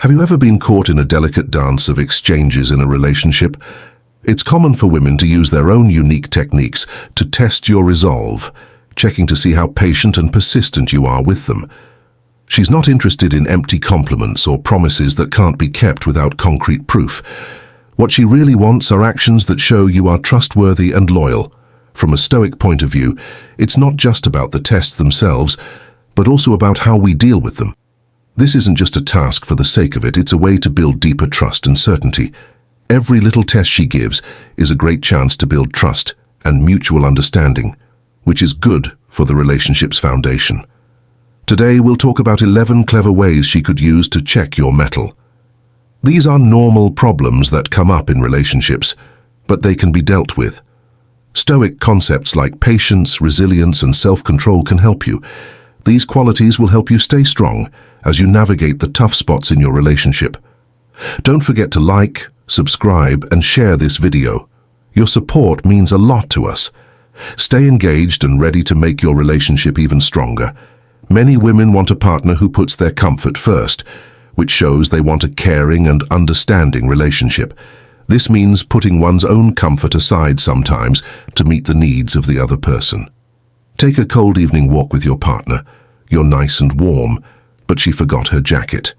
Have you ever been caught in a delicate dance of exchanges in a relationship? It's common for women to use their own unique techniques to test your resolve, checking to see how patient and persistent you are with them. She's not interested in empty compliments or promises that can't be kept without concrete proof. What she really wants are actions that show you are trustworthy and loyal. From a Stoic point of view, it's not just about the tests themselves, but also about how we deal with them. This isn't just a task for the sake of it, it's a way to build deeper trust and certainty. Every little test she gives is a great chance to build trust and mutual understanding, which is good for the relationship's foundation. Today we'll talk about 11 clever ways she could use to check your mettle. These are normal problems that come up in relationships, but they can be dealt with. Stoic concepts like patience, resilience, and self-control can help you. These qualities will help you stay strong as you navigate the tough spots in your relationship. Don't forget to like, subscribe, and share this video. Your support means a lot to us. Stay engaged and ready to make your relationship even stronger. Many women want a partner who puts their comfort first, which shows they want a caring and understanding relationship. This means putting one's own comfort aside sometimes to meet the needs of the other person. Take a cold evening walk with your partner. You're nice and warm, but she forgot her jacket.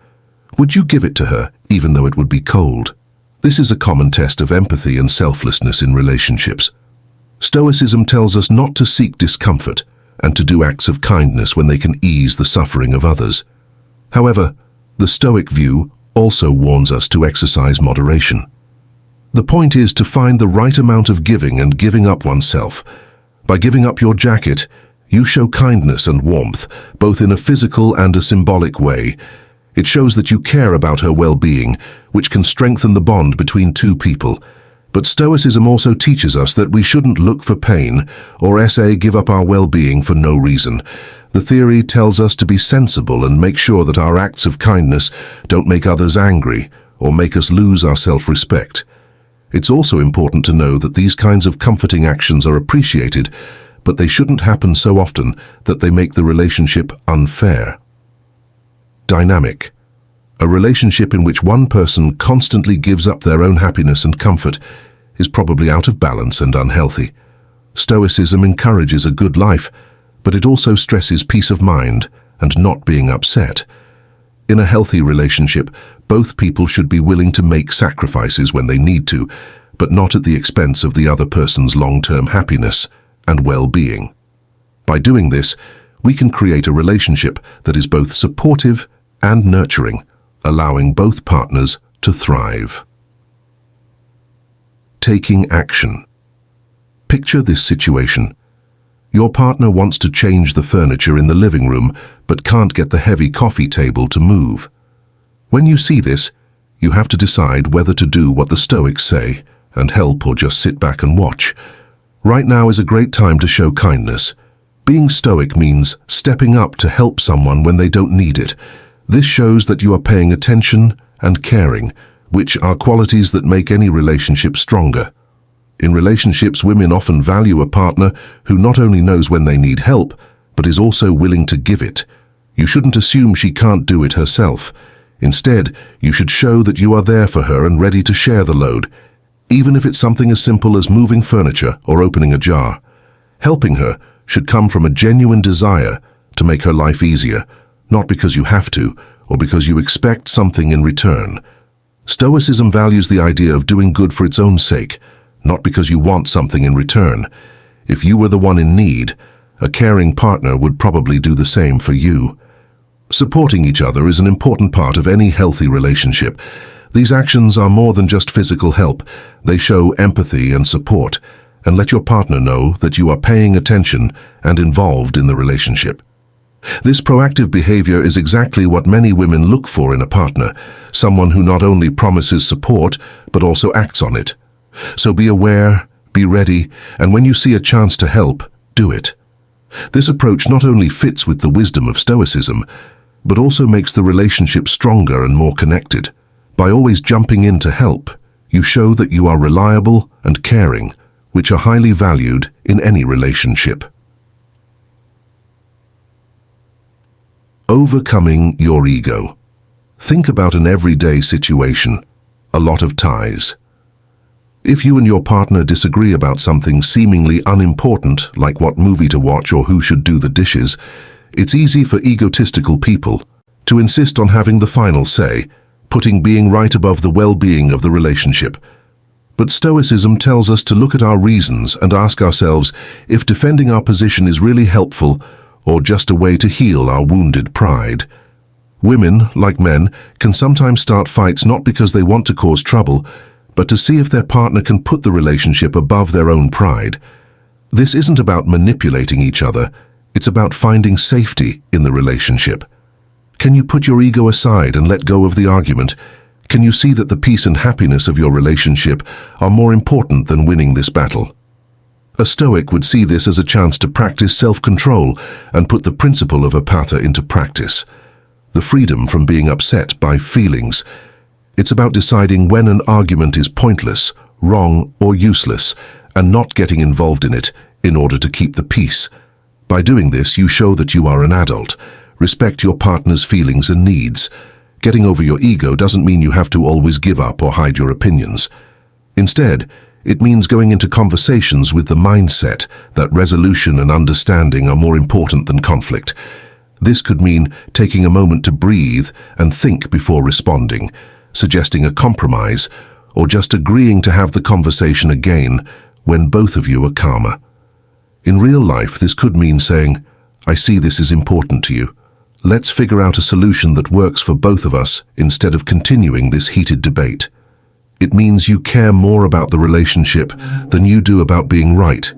Would you give it to her, even though it would be cold? This is a common test of empathy and selflessness in relationships. Stoicism tells us not to seek discomfort and to do acts of kindness when they can ease the suffering of others. However, the Stoic view also warns us to exercise moderation. The point is to find the right amount of giving and giving up oneself. By giving up your jacket, you show kindness and warmth, both in a physical and a symbolic way. It shows that you care about her well-being, which can strengthen the bond between two people. But Stoicism also teaches us that we shouldn't look for pain or give up our well-being for no reason. The theory tells us to be sensible and make sure that our acts of kindness don't make others angry or make us lose our self-respect. It's also important to know that these kinds of comforting actions are appreciated, but they shouldn't happen so often that they make the relationship unfair. Dynamic. A relationship in which one person constantly gives up their own happiness and comfort is probably out of balance and unhealthy. Stoicism encourages a good life, but it also stresses peace of mind and not being upset. In a healthy relationship, both people should be willing to make sacrifices when they need to, but not at the expense of the other person's long-term happiness and well-being. By doing this, we can create a relationship that is both supportive and nurturing, allowing both partners to thrive. Taking action. Picture this situation. Your partner wants to change the furniture in the living room, but can't get the heavy coffee table to move. When you see this, you have to decide whether to do what the Stoics say and help or just sit back and watch. Right now is a great time to show kindness. Being Stoic means stepping up to help someone when they don't need it. This shows that you are paying attention and caring, which are qualities that make any relationship stronger. In relationships, women often value a partner who not only knows when they need help, but is also willing to give it. You shouldn't assume she can't do it herself. Instead, you should show that you are there for her and ready to share the load, even if it's something as simple as moving furniture or opening a jar. Helping her should come from a genuine desire to make her life easier, not because you have to or because you expect something in return. Stoicism values the idea of doing good for its own sake, not because you want something in return. If you were the one in need, a caring partner would probably do the same for you. Supporting each other is an important part of any healthy relationship. These actions are more than just physical help. They show empathy and support, and let your partner know that you are paying attention and involved in the relationship. This proactive behavior is exactly what many women look for in a partner, someone who not only promises support, but also acts on it. So be aware, be ready, and when you see a chance to help, do it. This approach not only fits with the wisdom of Stoicism, but also makes the relationship stronger and more connected. By always jumping in to help, you show that you are reliable and caring, which are highly valued in any relationship. Overcoming your ego. Think about an everyday situation, a lot of ties. If you and your partner disagree about something seemingly unimportant, like what movie to watch or who should do the dishes, it's easy for egotistical people to insist on having the final say, putting being right above the well-being of the relationship. But Stoicism tells us to look at our reasons and ask ourselves if defending our position is really helpful or just a way to heal our wounded pride. Women, like men, can sometimes start fights not because they want to cause trouble, but to see if their partner can put the relationship above their own pride. This isn't about manipulating each other, it's about finding safety in the relationship. Can you put your ego aside and let go of the argument? Can you see that the peace and happiness of your relationship are more important than winning this battle? A Stoic would see this as a chance to practice self-control and put the principle of apatha into practice. The freedom from being upset by feelings. It's about deciding when an argument is pointless, wrong, or useless, and not getting involved in it in order to keep the peace. By doing this, you show that you are an adult. Respect your partner's feelings and needs. Getting over your ego doesn't mean you have to always give up or hide your opinions. Instead, it means going into conversations with the mindset that resolution and understanding are more important than conflict. This could mean taking a moment to breathe and think before responding, suggesting a compromise, or just agreeing to have the conversation again when both of you are calmer. In real life, this could mean saying, "I see this is important to you. Let's figure out a solution that works for both of us instead of continuing this heated debate." It means you care more about the relationship than you do about being right.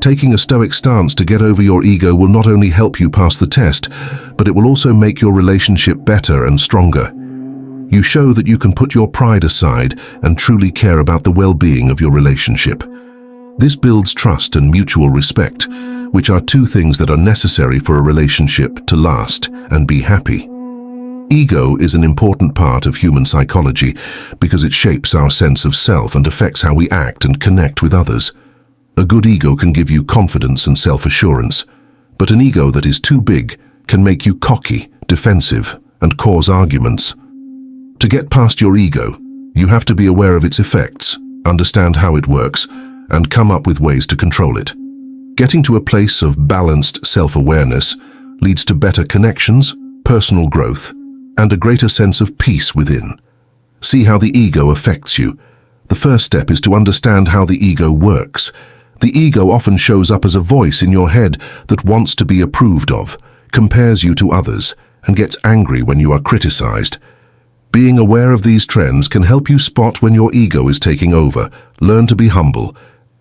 Taking a Stoic stance to get over your ego will not only help you pass the test, but it will also make your relationship better and stronger. You show that you can put your pride aside and truly care about the well-being of your relationship. This builds trust and mutual respect, which are two things that are necessary for a relationship to last and be happy. Ego is an important part of human psychology because it shapes our sense of self and affects how we act and connect with others. A good ego can give you confidence and self-assurance, but an ego that is too big can make you cocky, defensive, and cause arguments. To get past your ego, you have to be aware of its effects, understand how it works, and come up with ways to control it. Getting to a place of balanced self-awareness leads to better connections, personal growth, and a greater sense of peace within. See how the ego affects you. The first step is to understand how the ego works. The ego often shows up as a voice in your head that wants to be approved of, compares you to others, and gets angry when you are criticized. Being aware of these trends can help you spot when your ego is taking over. Learn to be humble.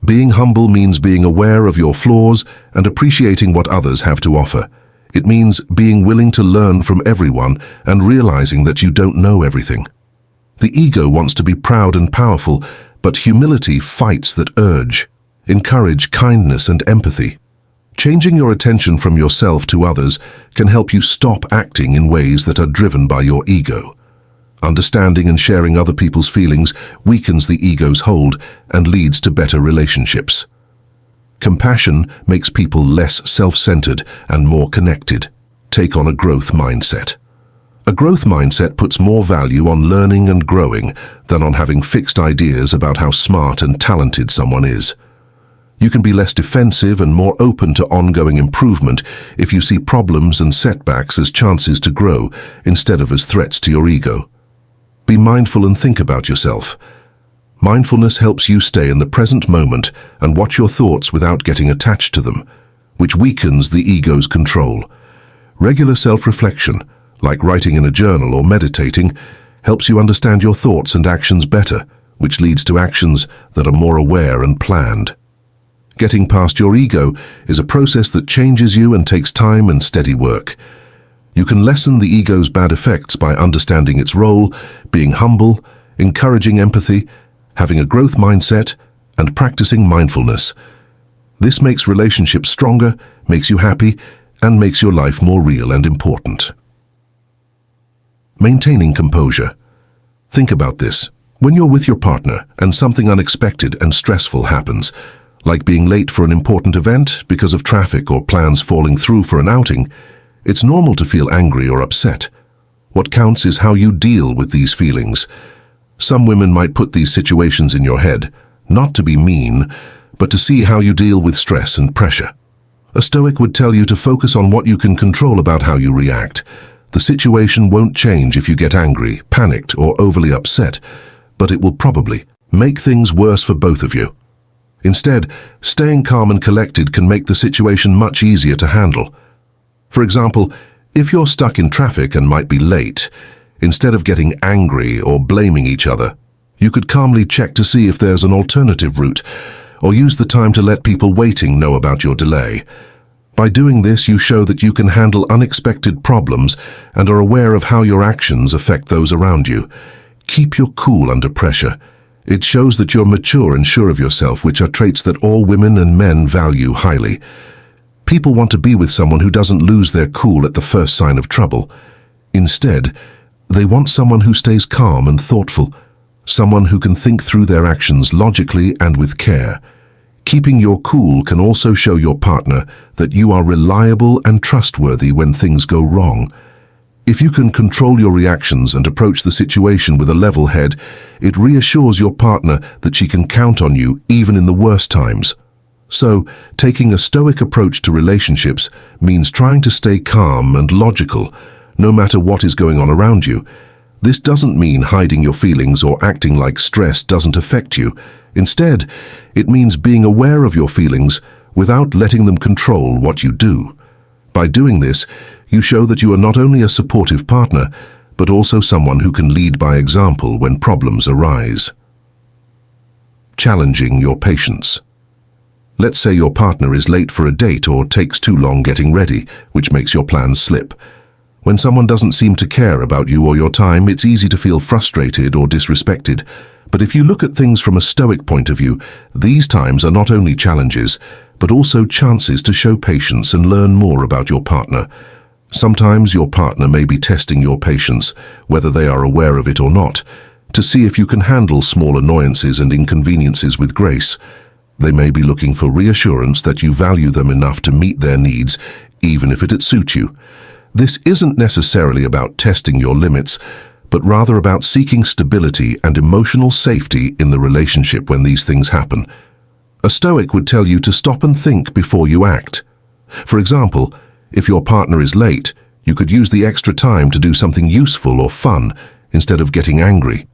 Being humble means being aware of your flaws and appreciating what others have to offer. It means being willing to learn from everyone and realizing that you don't know everything. The ego wants to be proud and powerful, but humility fights that urge. Encourage kindness and empathy. Changing your attention from yourself to others can help you stop acting in ways that are driven by your ego. Understanding and sharing other people's feelings weakens the ego's hold and leads to better relationships. Compassion makes people less self-centered and more connected. Take on a growth mindset. A growth mindset puts more value on learning and growing than on having fixed ideas about how smart and talented someone is. You can be less defensive and more open to ongoing improvement if you see problems and setbacks as chances to grow instead of as threats to your ego. Be mindful and think about yourself. Mindfulness helps you stay in the present moment and watch your thoughts without getting attached to them, which weakens the ego's control. Regular self-reflection, like writing in a journal or meditating, helps you understand your thoughts and actions better, which leads to actions that are more aware and planned. Getting past your ego is a process that changes you and takes time and steady work. You can lessen the ego's bad effects by understanding its role, being humble, encouraging empathy, having a growth mindset, and practicing mindfulness. This makes relationships stronger, makes you happy, and makes your life more real and important. Maintaining composure. Think about this. When you're with your partner and something unexpected and stressful happens, like being late for an important event because of traffic or plans falling through for an outing, it's normal to feel angry or upset. What counts is how you deal with these feelings. Some women might put these situations in your head, not to be mean, but to see how you deal with stress and pressure. A Stoic would tell you to focus on what you can control about how you react. The situation won't change if you get angry, panicked, or overly upset, but it will probably make things worse for both of you. Instead, staying calm and collected can make the situation much easier to handle. For example, if you're stuck in traffic and might be late, instead of getting angry or blaming each other, you could calmly check to see if there's an alternative route, or use the time to let people waiting know about your delay. By doing this, you show that you can handle unexpected problems and are aware of how your actions affect those around you. Keep your cool under pressure. It shows that you're mature and sure of yourself, which are traits that all women and men value highly. People want to be with someone who doesn't lose their cool at the first sign of trouble. Instead, they want someone who stays calm and thoughtful, someone who can think through their actions logically and with care. Keeping your cool can also show your partner that you are reliable and trustworthy when things go wrong. If you can control your reactions and approach the situation with a level head, it reassures your partner that she can count on you even in the worst times. So, taking a Stoic approach to relationships means trying to stay calm and logical, no matter what is going on around you. This doesn't mean hiding your feelings or acting like stress doesn't affect you. Instead, it means being aware of your feelings without letting them control what you do. By doing this, you show that you are not only a supportive partner, but also someone who can lead by example when problems arise. Challenging your patience. Let's say your partner is late for a date or takes too long getting ready, which makes your plans slip. When someone doesn't seem to care about you or your time, it's easy to feel frustrated or disrespected. But if you look at things from a Stoic point of view, these times are not only challenges, but also chances to show patience and learn more about your partner. Sometimes your partner may be testing your patience, whether they are aware of it or not, to see if you can handle small annoyances and inconveniences with grace. They may be looking for reassurance that you value them enough to meet their needs, even if it suits you. This isn't necessarily about testing your limits, but rather about seeking stability and emotional safety in the relationship when these things happen. A Stoic would tell you to stop and think before you act. For example, if your partner is late, you could use the extra time to do something useful or fun instead of getting angry.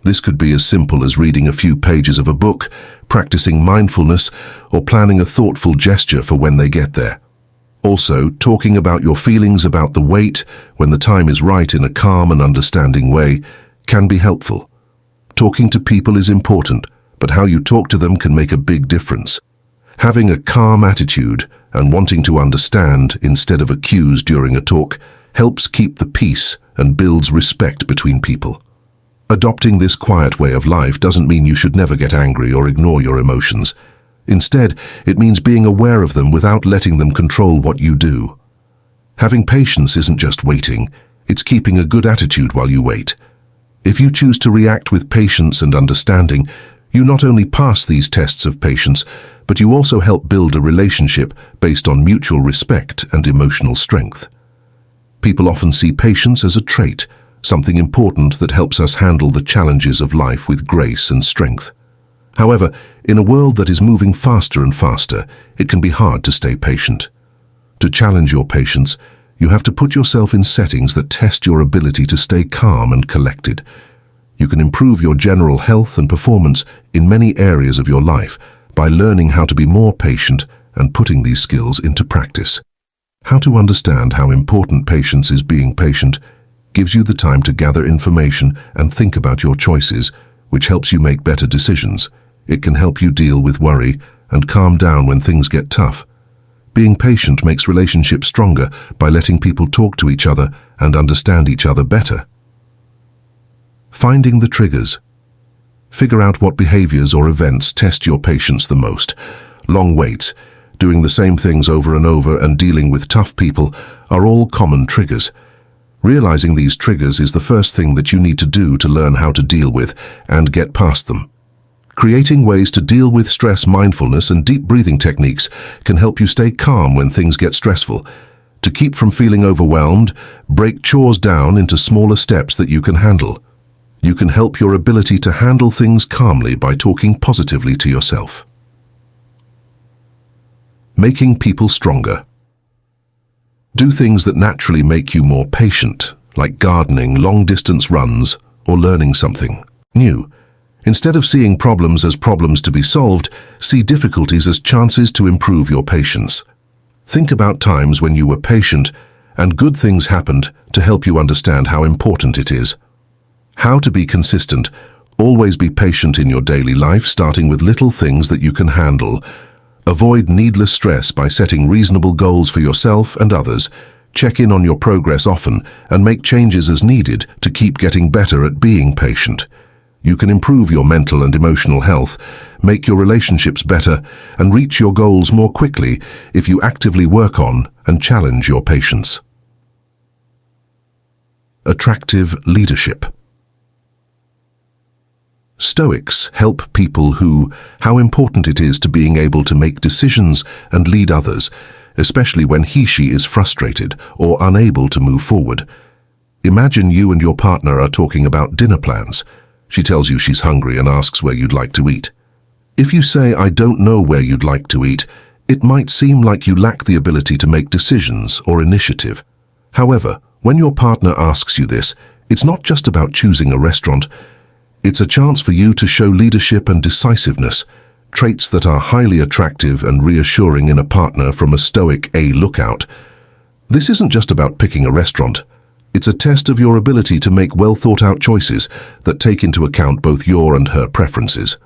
This could be as simple as reading a few pages of a book, practicing mindfulness, or planning a thoughtful gesture for when they get there. Also, talking about your feelings about the wait when the time is right in a calm and understanding way can be helpful. Talking to people is important, but how you talk to them can make a big difference. Having a calm attitude and wanting to understand instead of accuse during a talk helps keep the peace and builds respect between people. Adopting this quiet way of life doesn't mean you should never get angry or ignore your emotions. Instead, it means being aware of them without letting them control what you do. Having patience isn't just waiting, it's keeping a good attitude while you wait. If you choose to react with patience and understanding, you not only pass these tests of patience, but you also help build a relationship based on mutual respect and emotional strength. People often see patience as a trait, something important that helps us handle the challenges of life with grace and strength. However, in a world that is moving faster and faster, it can be hard to stay patient. To challenge your patience, you have to put yourself in settings that test your ability to stay calm and collected. You can improve your general health and performance in many areas of your life by learning how to be more patient and putting these skills into practice. How to understand how important patience is. Being patient gives you the time to gather information and think about your choices, which helps you make better decisions. It can help you deal with worry and calm down when things get tough. Being patient makes relationships stronger by letting people talk to each other and understand each other better. Finding the triggers. Figure out what behaviors or events test your patience the most. Long waits, doing the same things over and over, and dealing with tough people are all common triggers. Realizing these triggers is the first thing that you need to do to learn how to deal with and get past them. Creating ways to deal with stress, mindfulness, and deep breathing techniques can help you stay calm when things get stressful. To keep from feeling overwhelmed, break chores down into smaller steps that you can handle. You can help your ability to handle things calmly by talking positively to yourself. Making people stronger. Do things that naturally make you more patient, like gardening, long-distance runs, or learning something new. Instead of seeing problems as problems to be solved, see difficulties as chances to improve your patience. Think about times when you were patient and good things happened to help you understand how important it is. How to be consistent. Always be patient in your daily life, starting with little things that you can handle. Avoid needless stress by setting reasonable goals for yourself and others. Check in on your progress often and make changes as needed to keep getting better at being patient. You can improve your mental and emotional health, make your relationships better, and reach your goals more quickly if you actively work on and challenge your patience. Attractive leadership. Stoics help people how important it is to being able to make decisions and lead others, especially when he/she is frustrated or unable to move forward. Imagine you and your partner are talking about dinner plans. She tells you she's hungry and asks where you'd like to eat. If you say, "I don't know where you'd like to eat," it might seem like you lack the ability to make decisions or initiative. However, when your partner asks you this, it's not just about choosing a restaurant. It's a chance for you to show leadership and decisiveness, traits that are highly attractive and reassuring in a partner from a Stoic lookout. This isn't just about picking a restaurant. It's a test of your ability to make well-thought-out choices that take into account both your and her preferences.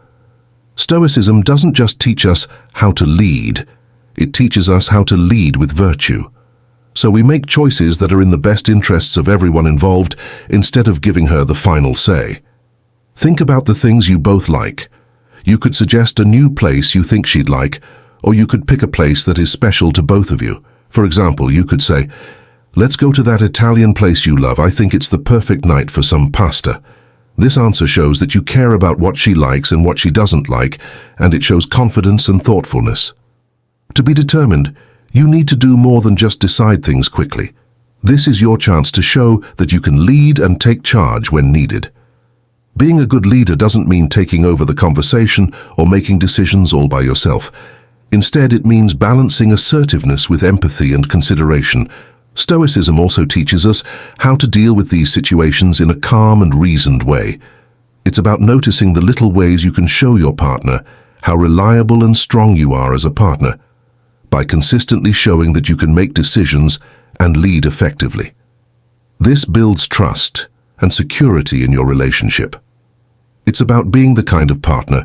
Stoicism doesn't just teach us how to lead, it teaches us how to lead with virtue. So we make choices that are in the best interests of everyone involved instead of giving her the final say. Think about the things you both like. You could suggest a new place you think she'd like, or you could pick a place that is special to both of you. For example, you could say, "Let's go to that Italian place you love. I think it's the perfect night for some pasta." This answer shows that you care about what she likes and what she doesn't like, and it shows confidence and thoughtfulness. To be determined, you need to do more than just decide things quickly. This is your chance to show that you can lead and take charge when needed. Being a good leader doesn't mean taking over the conversation or making decisions all by yourself. Instead, it means balancing assertiveness with empathy and consideration. Stoicism also teaches us how to deal with these situations in a calm and reasoned way. It's about noticing the little ways you can show your partner how reliable and strong you are as a partner, by consistently showing that you can make decisions and lead effectively. This builds trust and security in your relationship. It's about being the kind of partner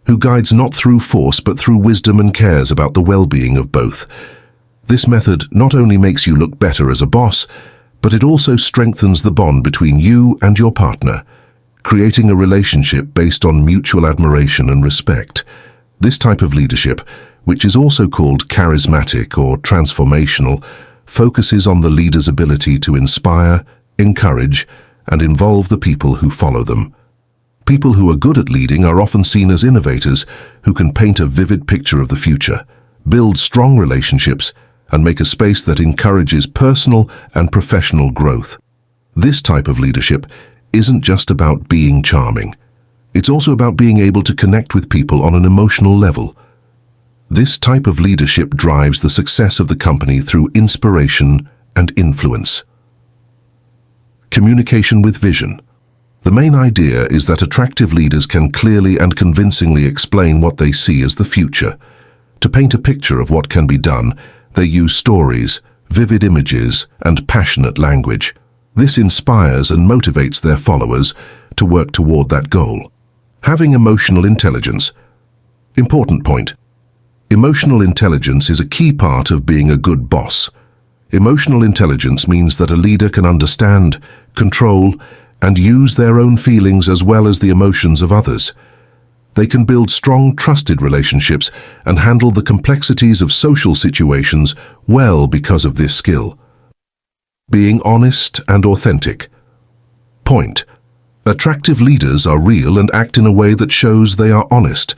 who guides not through force but through wisdom and cares about the well-being of both. This method not only makes you look better as a boss, but it also strengthens the bond between you and your partner, creating a relationship based on mutual admiration and respect. This type of leadership, which is also called charismatic or transformational, focuses on the leader's ability to inspire, encourage, and involve the people who follow them. People who are good at leading are often seen as innovators who can paint a vivid picture of the future, build strong relationships, and make a space that encourages personal and professional growth. This type of leadership isn't just about being charming. It's also about being able to connect with people on an emotional level. This type of leadership drives the success of the company through inspiration and influence. Communication with vision. The main idea is that attractive leaders can clearly and convincingly explain what they see as the future. To paint a picture of what can be done, they use stories, vivid images, and passionate language. This inspires and motivates their followers to work toward that goal. Having emotional intelligence. Important point. Emotional intelligence is a key part of being a good boss. Emotional intelligence means that a leader can understand, control, and use their own feelings as well as the emotions of others. They can build strong, trusted relationships and handle the complexities of social situations well because of this skill. Being honest and authentic. Point. Attractive leaders are real and act in a way that shows they are honest.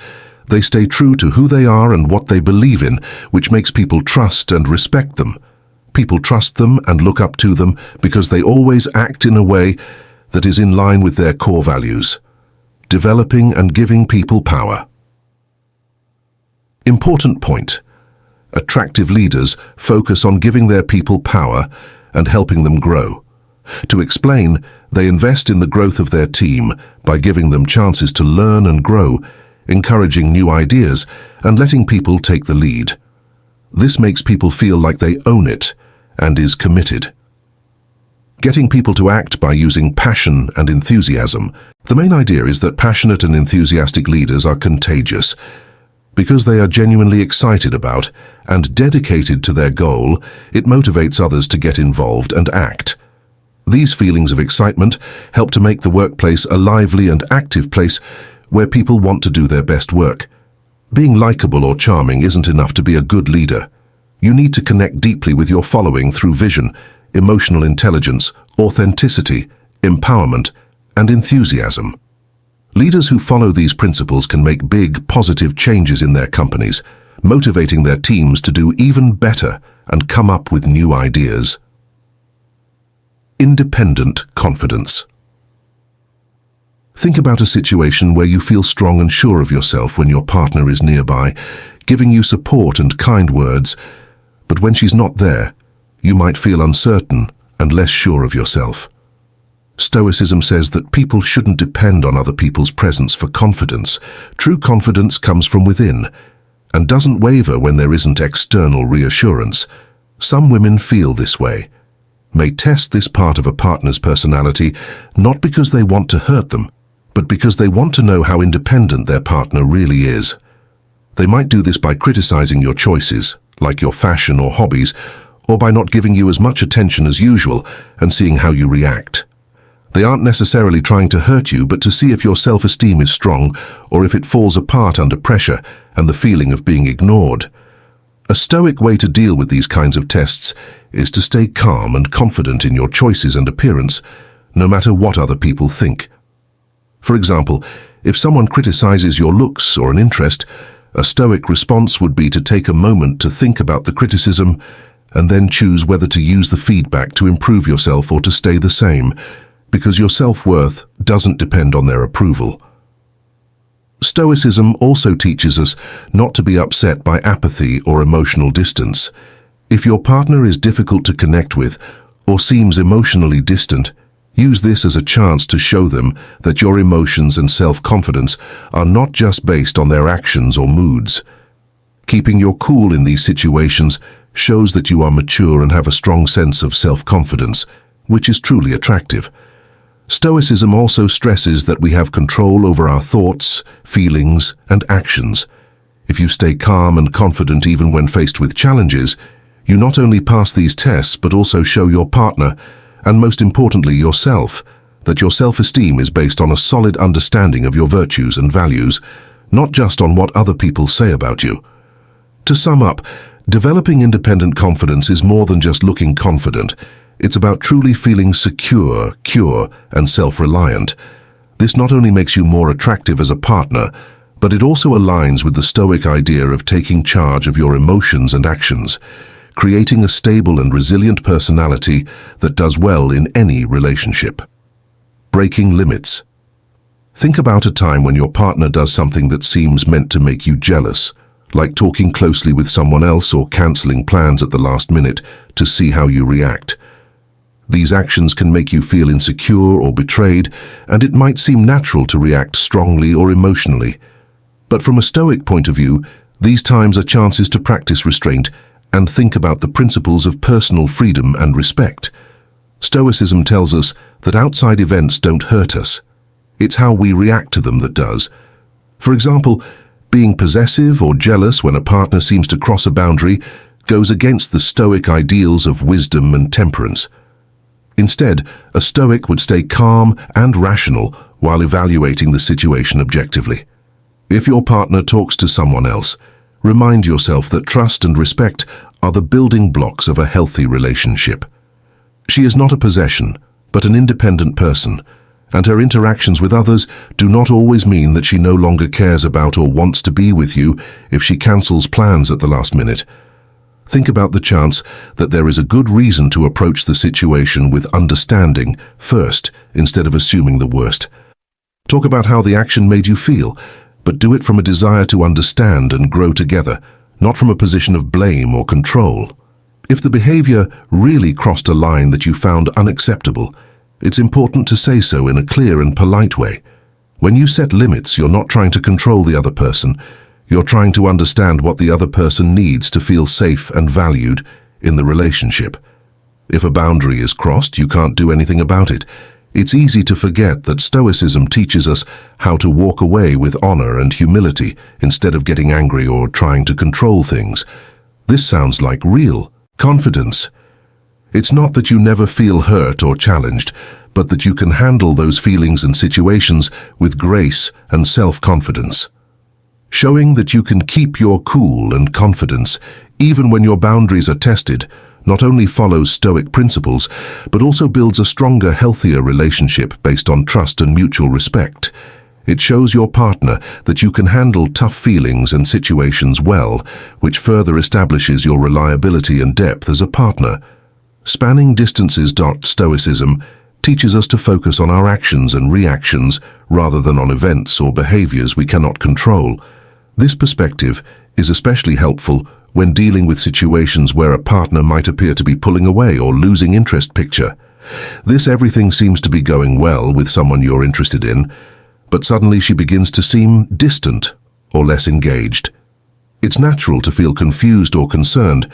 They stay true to who they are and what they believe in, which makes people trust and respect them. People trust them and look up to them because they always act in a way that is in line with their core values. Developing and giving people power. Important point. Attractive leaders focus on giving their people power and helping them grow. To explain, they invest in the growth of their team by giving them chances to learn and grow, encouraging new ideas, and letting people take the lead. This makes people feel like they own it and is committed. Getting people to act by using passion and enthusiasm. The main idea is that passionate and enthusiastic leaders are contagious. Because they are genuinely excited about and dedicated to their goal, it motivates others to get involved and act. These feelings of excitement help to make the workplace a lively and active place where people want to do their best work. Being likable or charming isn't enough to be a good leader. You need to connect deeply with your following through vision, emotional intelligence, authenticity, empowerment, and enthusiasm. Leaders who follow these principles can make big, positive changes in their companies, motivating their teams to do even better and come up with new ideas. Independent confidence. Think about a situation where you feel strong and sure of yourself when your partner is nearby, giving you support and kind words, but when she's not there, you might feel uncertain and less sure of yourself. Stoicism says that people shouldn't depend on other people's presence for confidence. True confidence comes from within and doesn't waver when there isn't external reassurance. Some women feel this way, may test this part of a partner's personality not because they want to hurt them, but because they want to know how independent their partner really is. They might do this by criticizing your choices, like your fashion or hobbies, or by not giving you as much attention as usual and seeing how you react. They aren't necessarily trying to hurt you, but to see if your self-esteem is strong or if it falls apart under pressure and the feeling of being ignored. A Stoic way to deal with these kinds of tests is to stay calm and confident in your choices and appearance, no matter what other people think. For example, if someone criticizes your looks or an interest, a Stoic response would be to take a moment to think about the criticism and then choose whether to use the feedback to improve yourself or to stay the same, because your self-worth doesn't depend on their approval. Stoicism also teaches us not to be upset by apathy or emotional distance. If your partner is difficult to connect with or seems emotionally distant, use this as a chance to show them that your emotions and self-confidence are not just based on their actions or moods. Keeping your cool in these situations shows that you are mature and have a strong sense of self-confidence, which is truly attractive. Stoicism also stresses that we have control over our thoughts, feelings, and actions. If you stay calm and confident even when faced with challenges, you not only pass these tests but also show your partner, and most importantly yourself, that your self-esteem is based on a solid understanding of your virtues and values, not just on what other people say about you. To sum up, developing independent confidence is more than just looking confident. It's about truly feeling secure, and self-reliant. This not only makes you more attractive as a partner, but it also aligns with the Stoic idea of taking charge of your emotions and actions, creating a stable and resilient personality that does well in any relationship. Breaking limits. Think about a time when your partner does something that seems meant to make you jealous, like talking closely with someone else or canceling plans at the last minute to see how you react. These actions can make you feel insecure or betrayed, and it might seem natural to react strongly or emotionally. But from a Stoic point of view, these times are chances to practice restraint and think about the principles of personal freedom and respect. Stoicism tells us that outside events don't hurt us. It's how we react to them that does. For example, being possessive or jealous when a partner seems to cross a boundary goes against the Stoic ideals of wisdom and temperance. Instead, a Stoic would stay calm and rational while evaluating the situation objectively. If your partner talks to someone else, remind yourself that trust and respect are the building blocks of a healthy relationship. She is not a possession, but an independent person, and her interactions with others do not always mean that she no longer cares about or wants to be with you if she cancels plans at the last minute. Think about the chance that there is a good reason to approach the situation with understanding first, instead of assuming the worst. Talk about how the action made you feel, but do it from a desire to understand and grow together, not from a position of blame or control. If the behavior really crossed a line that you found unacceptable, it's important to say so in a clear and polite way. When you set limits, you're not trying to control the other person. You're trying to understand what the other person needs to feel safe and valued in the relationship. If a boundary is crossed, you can't do anything about it. It's easy to forget that Stoicism teaches us how to walk away with honor and humility instead of getting angry or trying to control things. This sounds like real confidence. It's not that you never feel hurt or challenged, but that you can handle those feelings and situations with grace and self-confidence. Showing that you can keep your cool and confidence even when your boundaries are tested not only follows Stoic principles, but also builds a stronger, healthier relationship based on trust and mutual respect. It shows your partner that you can handle tough feelings and situations well, which further establishes your reliability and depth as a partner. Spanning distances. Stoicism teaches us to focus on our actions and reactions rather than on events or behaviors we cannot control. This perspective is especially helpful when dealing with situations where a partner might appear to be pulling away or losing interest. Picture this: everything seems to be going well with someone you're interested in, but suddenly she begins to seem distant or less engaged. It's natural to feel confused or concerned.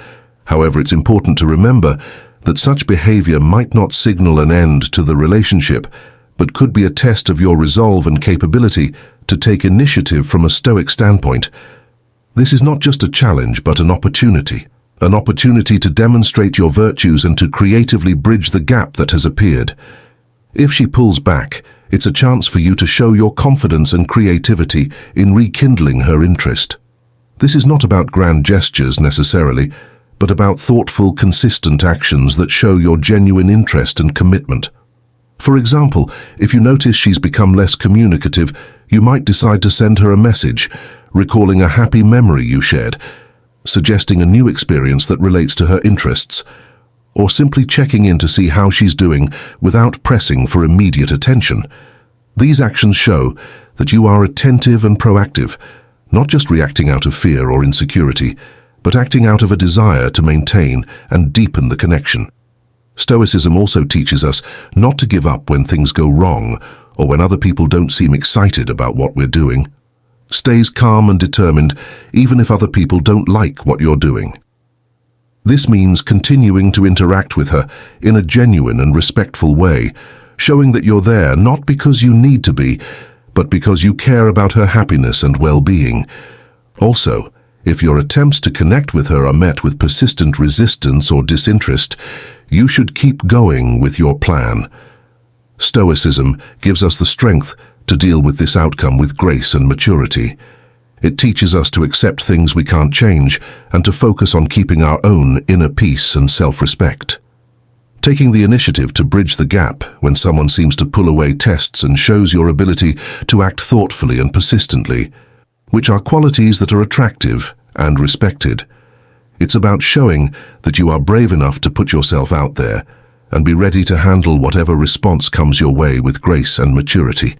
However, it's important to remember that such behavior might not signal an end to the relationship, but could be a test of your resolve and capability to take initiative from a Stoic standpoint. This is not just a challenge, but an opportunity to demonstrate your virtues and to creatively bridge the gap that has appeared. If she pulls back, it's a chance for you to show your confidence and creativity in rekindling her interest. This is not about grand gestures necessarily, but about thoughtful, consistent actions that show your genuine interest and commitment. For example, if you notice she's become less communicative, you might decide to send her a message, recalling a happy memory you shared, suggesting a new experience that relates to her interests, or simply checking in to see how she's doing without pressing for immediate attention. These actions show that you are attentive and proactive, not just reacting out of fear or insecurity, but acting out of a desire to maintain and deepen the connection. Stoicism also teaches us not to give up when things go wrong or when other people don't seem excited about what we're doing. Stays calm and determined even if other people don't like what you're doing. This means continuing to interact with her in a genuine and respectful way, showing that you're there not because you need to be, but because you care about her happiness and well-being. Also, if your attempts to connect with her are met with persistent resistance or disinterest, you should keep going with your plan. Stoicism gives us the strength to deal with this outcome with grace and maturity. It teaches us to accept things we can't change and to focus on keeping our own inner peace and self-respect. Taking the initiative to bridge the gap when someone seems to pull away tests and shows your ability to act thoughtfully and persistently, which are qualities that are attractive and respected. It's about showing that you are brave enough to put yourself out there and be ready to handle whatever response comes your way with grace and maturity.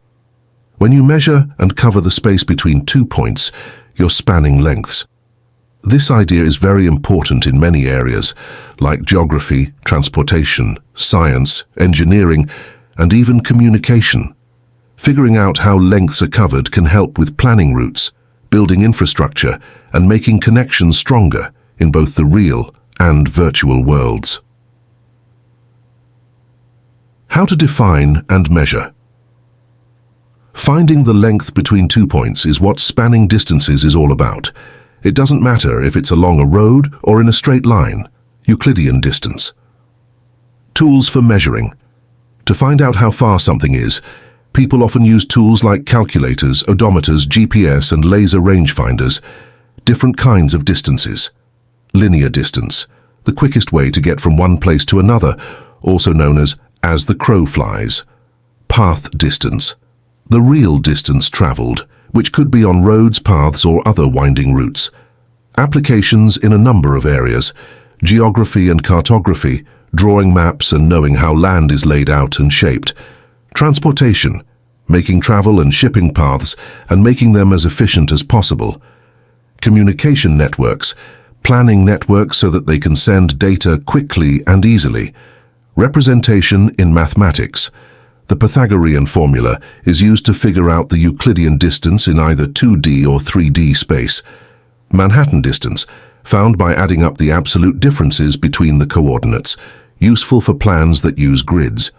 When you measure and cover the space between 2 points, you're spanning lengths. This idea is very important in many areas, like geography, transportation, science, engineering, and even communication. Figuring out how lengths are covered can help with planning routes, building infrastructure, and making connections stronger in both the real and virtual worlds. How to define and measure. Finding the length between 2 points is what spanning distances is all about. It doesn't matter if it's along a road or in a straight line, Euclidean distance. Tools for measuring. To find out how far something is, people often use tools like calculators, odometers, GPS, and laser rangefinders. Different kinds of distances. Linear distance, the quickest way to get from one place to another, also known as the crow flies. Path distance, the real distance traveled, which could be on roads, paths, or other winding routes. Applications in a number of areas: geography and cartography, drawing maps and knowing how land is laid out and shaped; transportation, making travel and shipping paths and making them as efficient as possible; communication networks, planning networks so that they can send data quickly and easily; representation in mathematics. The Pythagorean formula is used to figure out the Euclidean distance in either 2D or 3D space; Manhattan distance, found by adding up the absolute differences between the coordinates, useful for plans that use grids;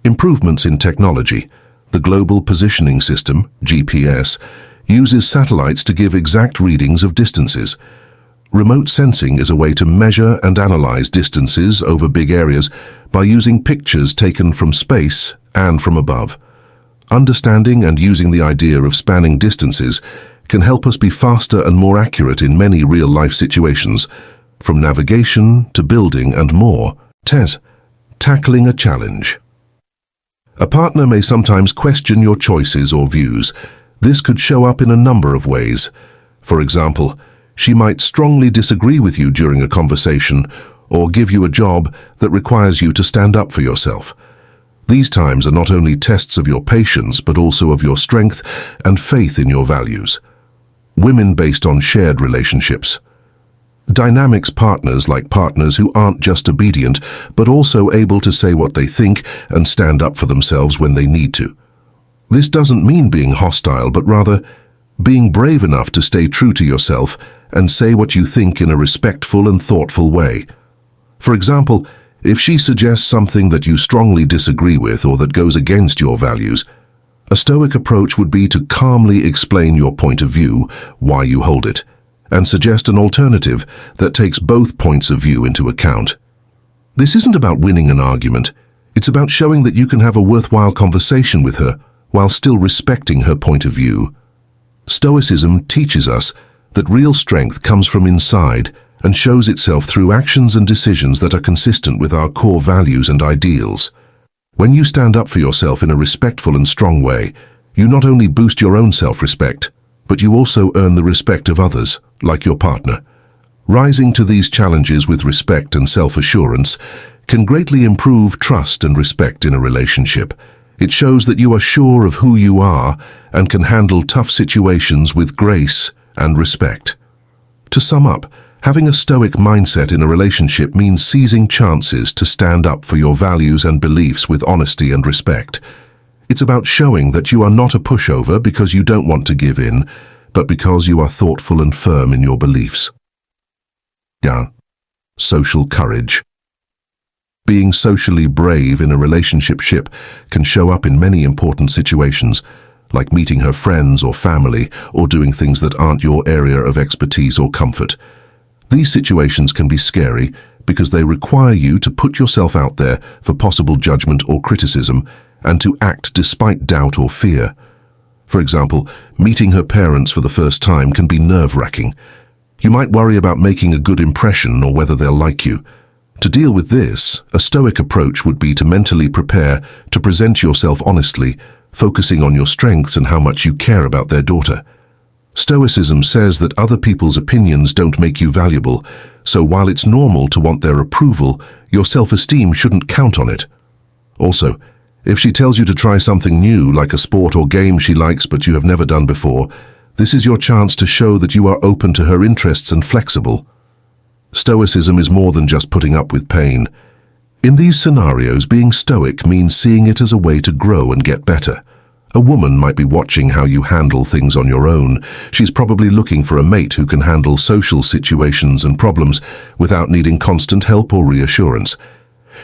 improvements in technology. The Global Positioning System, GPS, uses satellites to give exact readings of distances. Remote sensing is a way to measure and analyze distances over big areas by using pictures taken from space and from above. Understanding and using the idea of spanning distances can help us be faster and more accurate in many real-life situations, from navigation to building and more. Tackling a challenge. A partner may sometimes question your choices or views. This could show up in a number of ways. For example, she might strongly disagree with you during a conversation or give you a job that requires you to stand up for yourself. These times are not only tests of your patience but also of your strength and faith in your values. Women based on shared relationships. Dynamics partners like partners who aren't just obedient but also able to say what they think and stand up for themselves when they need to. This doesn't mean being hostile, but rather being brave enough to stay true to yourself and say what you think in a respectful and thoughtful way. For example, if she suggests something that you strongly disagree with or that goes against your values, a Stoic approach would be to calmly explain your point of view, why you hold it, and suggest an alternative that takes both points of view into account. This isn't about winning an argument. It's about showing that you can have a worthwhile conversation with her while still respecting her point of view. Stoicism teaches us that real strength comes from inside and shows itself through actions and decisions that are consistent with our core values and ideals. When you stand up for yourself in a respectful and strong way, you not only boost your own self-respect, but you also earn the respect of others, like your partner. Rising to these challenges with respect and self-assurance can greatly improve trust and respect in a relationship. It shows that you are sure of who you are and can handle tough situations with grace and respect. To sum up, having a Stoic mindset in a relationship means seizing chances to stand up for your values and beliefs with honesty and respect. It's about showing that you are not a pushover because you don't want to give in, but because you are thoughtful and firm in your beliefs. Social courage. Being socially brave in a relationship can show up in many important situations, like meeting her friends or family or doing things that aren't your area of expertise or comfort. These situations can be scary because they require you to put yourself out there for possible judgment or criticism and to act despite doubt or fear. For example, meeting her parents for the first time can be nerve-wracking. You might worry about making a good impression or whether they'll like you. To deal with this, a Stoic approach would be to mentally prepare to present yourself honestly, focusing on your strengths and how much you care about their daughter. Stoicism says that other people's opinions don't make you valuable, so while it's normal to want their approval, your self-esteem shouldn't count on it. Also, if she tells you to try something new, like a sport or game she likes but you have never done before, this is your chance to show that you are open to her interests and flexible. Stoicism is more than just putting up with pain. In these scenarios, being Stoic means seeing it as a way to grow and get better. A woman might be watching how you handle things on your own. She's probably looking for a mate who can handle social situations and problems without needing constant help or reassurance.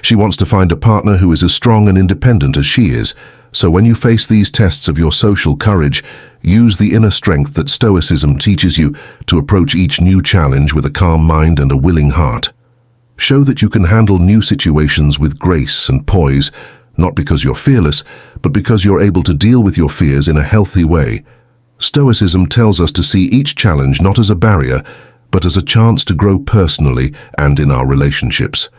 She wants to find a partner who is as strong and independent as she is, so when you face these tests of your social courage, use the inner strength that Stoicism teaches you to approach each new challenge with a calm mind and a willing heart. Show that you can handle new situations with grace and poise, not because you're fearless, but because you're able to deal with your fears in a healthy way. Stoicism tells us to see each challenge not as a barrier, but as a chance to grow personally and in our relationships.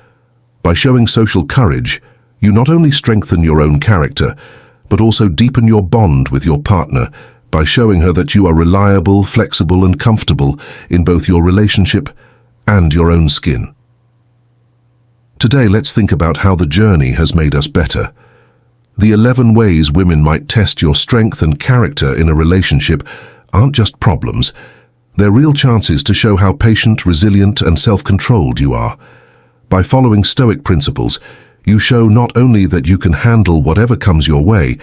By showing social courage, you not only strengthen your own character, but also deepen your bond with your partner by showing her that you are reliable, flexible, and comfortable in both your relationship and your own skin. Today, let's think about how the journey has made us better. The 11 ways women might test your strength and character in a relationship aren't just problems. They're real chances to show how patient, resilient, and self-controlled you are. By following Stoic principles, you show not only that you can handle whatever comes your way,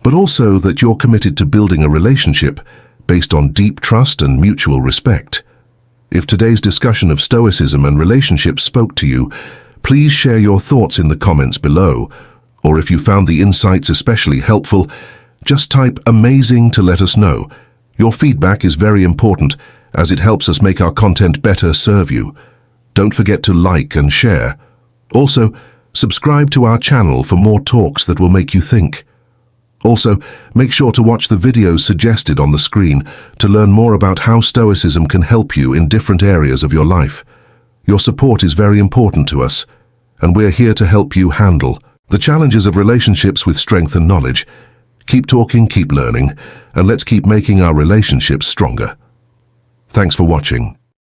but also that you're committed to building a relationship based on deep trust and mutual respect. If today's discussion of Stoicism and relationships spoke to you, please share your thoughts in the comments below, or if you found the insights especially helpful, just type "amazing" to let us know. Your feedback is very important, as it helps us make our content better serve you. Don't forget to like and share. Also, subscribe to our channel for more talks that will make you think. Also, make sure to watch the videos suggested on the screen to learn more about how Stoicism can help you in different areas of your life. Your support is very important to us, and we're here to help you handle the challenges of relationships with strength and knowledge. Keep talking, keep learning, and let's keep making our relationships stronger. Thanks for watching.